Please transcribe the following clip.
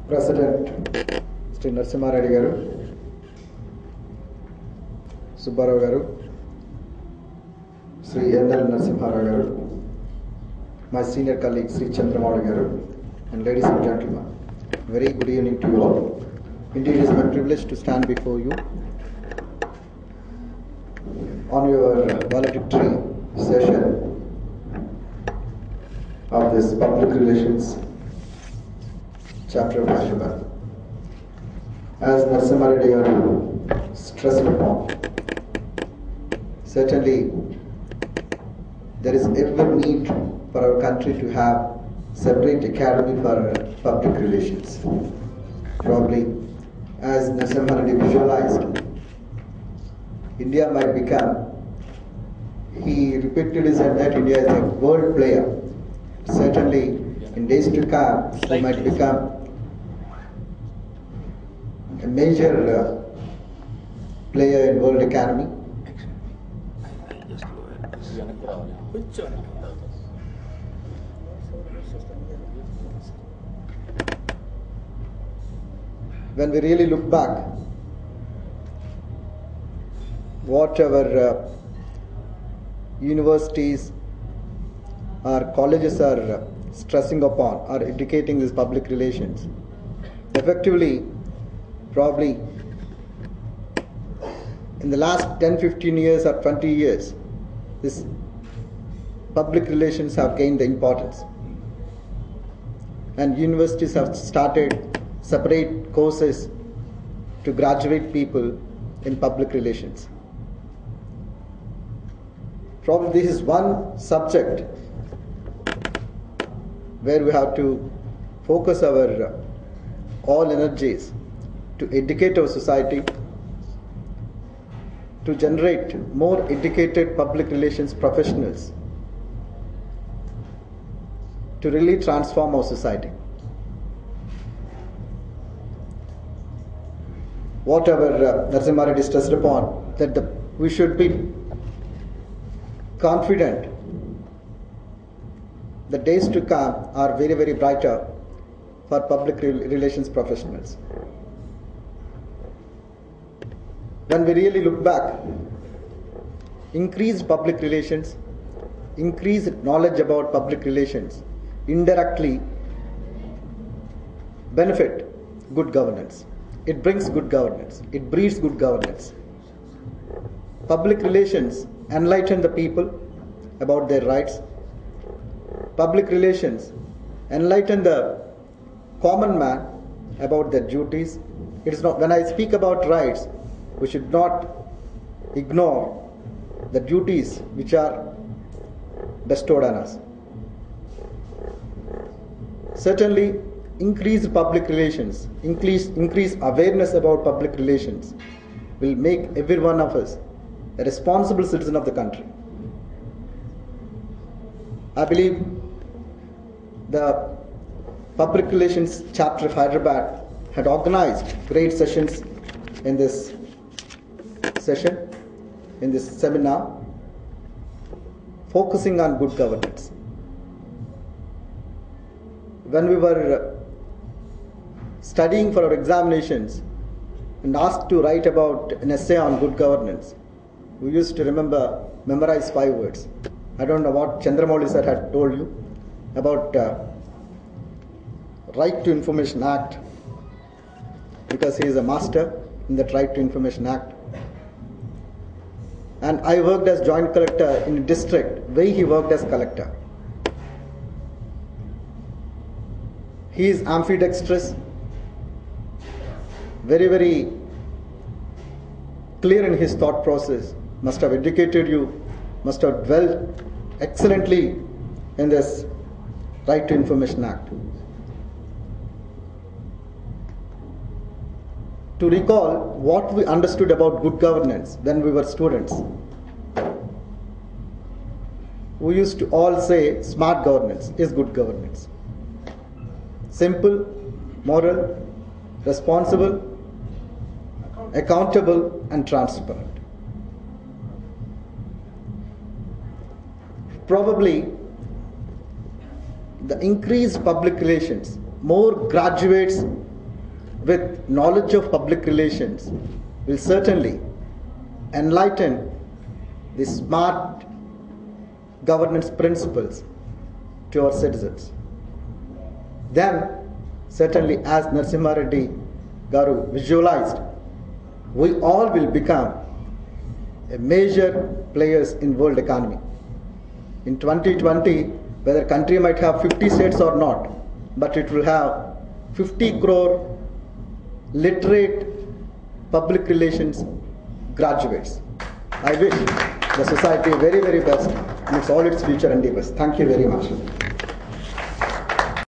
President Sri Narasimha Reddy garu, Subbarao garu, Sri N.L. Narasimha Rao garu, my senior colleague Sri Chandramouli garu, and ladies and gentlemen, very good evening to you all. Indeed, it is my privilege to stand before you on your valedictory session of this public relations chapter of Hyderabad. As Narasimha Reddy garu stressed upon, certainly there is every need for our country to have separate academy for public relations. Probably, as Narasimha Reddy visualized, India might become, he repeated his that India is a world player. Certainly, in days to come, we might become a major player in world economy. When we really look back, what our universities or colleges are stressing upon or educating this public relations, effectively, probably in the last 10-15 years or 20 years, this public relations have gained the importance, and universities have started separate courses to graduate people in public relations. Probably this is one subject where we have to focus our all energies to educate our society, to generate more educated public relations professionals, to really transform our society. Whatever Narasimha Reddy stressed upon, that we should be confident the days to come are very, very brighter for public relations professionals. When we really look back, increased public relations, increased knowledge about public relations indirectly benefit good governance. It brings good governance. It breeds good governance. Public relations enlighten the people about their rights. Public relations enlighten the common man about their duties. It is not, when I speak about rights, we should not ignore the duties which are bestowed on us. Certainly, increased public relations, increase awareness about public relations will make every one of us a responsible citizen of the country. I believe the Public Relations chapter of Hyderabad had organized great sessions in this session, in this seminar, focusing on good governance. When we were studying for our examinations and asked to write about an essay on good governance, we used to memorize 5 words. I don't know what Chandramouli sir had told you about Right to Information Act, because he is a master in that Right to Information Act. And I worked as joint collector in a district where he worked as collector. He is ambidextrous, very, very clear in his thought process, must have educated you, must have dwelt excellently in this Right to Information Act. To recall what we understood about good governance when we were students, we used to all say smart governance is good governance. Simple, moral, responsible, accountable, and transparent. Probably the increased public relations, more graduates with knowledge of public relations will certainly enlighten the smart governance principles to our citizens. Then, certainly as Narasimha Reddy Garu visualized, we all will become a major players in world economy. In 2020, whether country might have 50 states or not, but it will have 50 crore literate public relations graduates. I wish the society very, very best in all its future endeavors. Thank you very much.